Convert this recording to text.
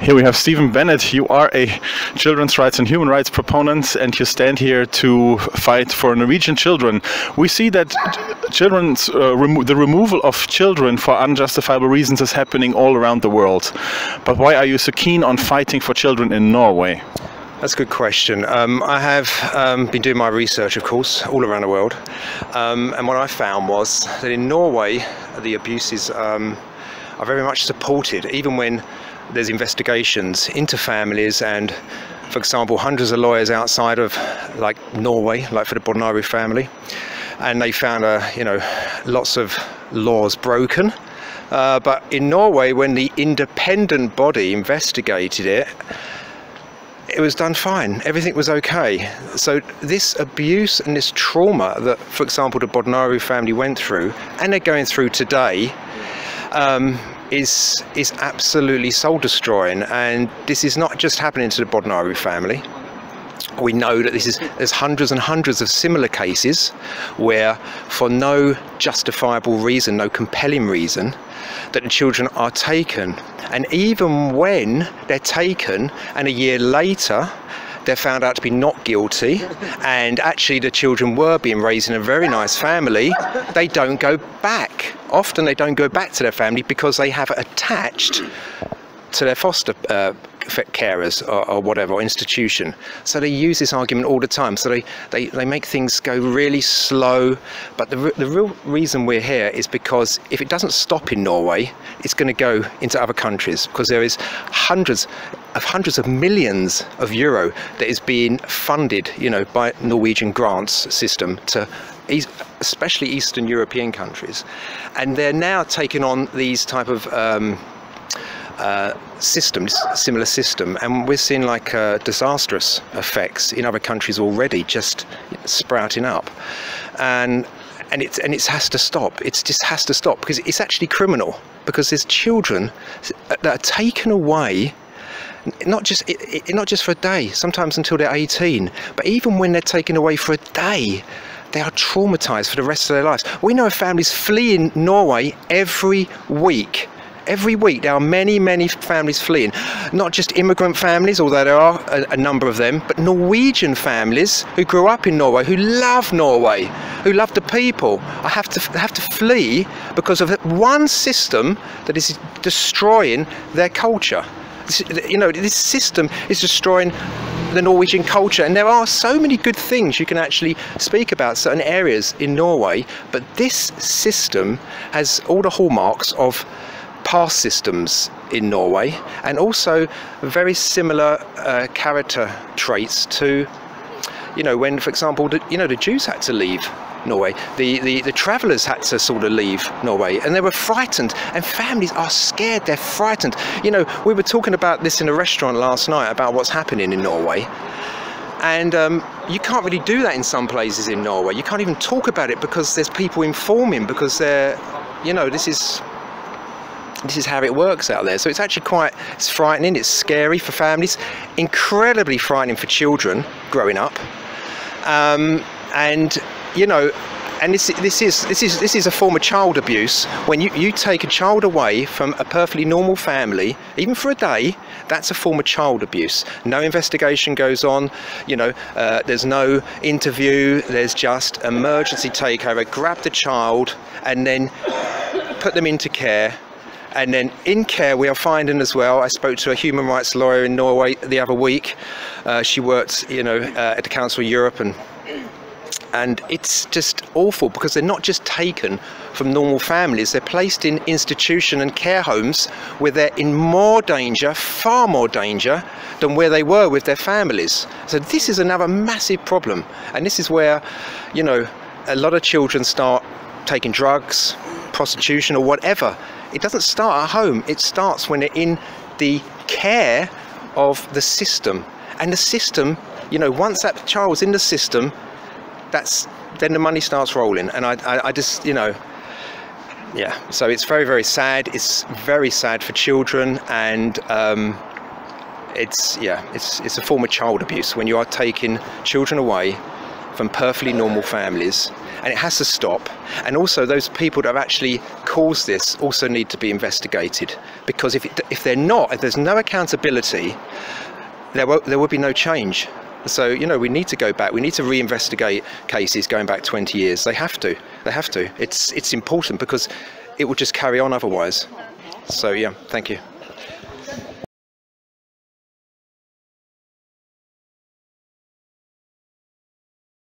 Here we have Stephen Bennett. You are a children's rights and human rights proponent, and you stand here to fight for Norwegian children. We see that the removal of children for unjustifiable reasons is happening all around the world. But why are you so keen on fighting for children in Norway? That's a good question. I have been doing my research, of course, all around the world. And what I found was that in Norway, the abuses are very much supported, even when there's investigations into families. And, for example, hundreds of lawyers outside of, like, Norway, like for the Barnevernet family, and they found, lots of laws broken. But in Norway, when the independent body investigated it, it was done fine. Everything was okay. So this abuse and this trauma that, for example, the Barnevernet family went through, and they're going through today, is absolutely soul-destroying. And this is not just happening to the Barnevernet family. We know that there's hundreds and hundreds of similar cases where, for no justifiable reason, no compelling reason, that the children are taken. And even when they're taken and a year later they're found out to be not guilty, and actually the children were being raised in a very nice family, they don't go back. Often they don't go back to their family because they have attached to their foster carers or whatever, or institution. So they use this argument all the time. So they make things go really slow. But the real reason we're here is because if it doesn't stop in Norway, it's going to go into other countries, because there is hundreds of millions of euro that is being funded, by Norwegian grants system to especially Eastern European countries. And they're now taking on these type of similar system, and we're seeing like disastrous effects in other countries already, just sprouting up, and it has to stop. It just has to stop, because it's actually criminal, because there's children that are taken away, not just for a day, sometimes until they're 18, but even when they're taken away for a day, they are traumatized for the rest of their lives. We know of families fleeing Norway every week. Every week there are many, many families fleeing. Not just immigrant families, although there are a number of them, but Norwegian families who grew up in Norway, who love Norway, who love the people, have to flee because of one system that is destroying their culture. This system is destroying the Norwegian culture, and there are so many good things you can actually speak about certain areas in Norway, but this system has all the hallmarks of past systems in Norway, and also very similar character traits to, when, for example, the Jews had to leave Norway, the travellers had to sort of leave Norway, and they were frightened, and families are scared, they're frightened. We were talking about this in a restaurant last night, about what's happening in Norway, and you can't really do that in some places in Norway. You can't even talk about it because there's people informing, because they're, this is how it works out there. So it's actually it's frightening, it's scary for families, incredibly frightening for children growing up. And this is a form of child abuse. When you take a child away from a perfectly normal family, even for a day, that's a form of child abuse. No investigation goes on, there's no interview, there's just emergency takeover, grab the child and then put them into care. And then in care we are finding as well, I spoke to a human rights lawyer in Norway the other week. She works, at the Council of Europe, and it's just awful, because they're not just taken from normal families, they're placed in institution and care homes where they're in more danger, far more danger than where they were with their families. So this is another massive problem, and this is where, a lot of children start taking drugs, prostitution or whatever. It doesn't start at home, it starts when they're in the care of the system. And the system, once that child's in the system, then the money starts rolling. And I just, yeah. So it's very, very sad. It's very sad for children, and it's a form of child abuse when you are taking children away from perfectly normal families, and it has to stop. And also those people that have actually caused this also need to be investigated, because if they're not, if there's no accountability, there will be no change. So, you know, we need to go back, we need to reinvestigate cases going back 20 years. They have to. It's important, because it will just carry on otherwise. So yeah, thank you.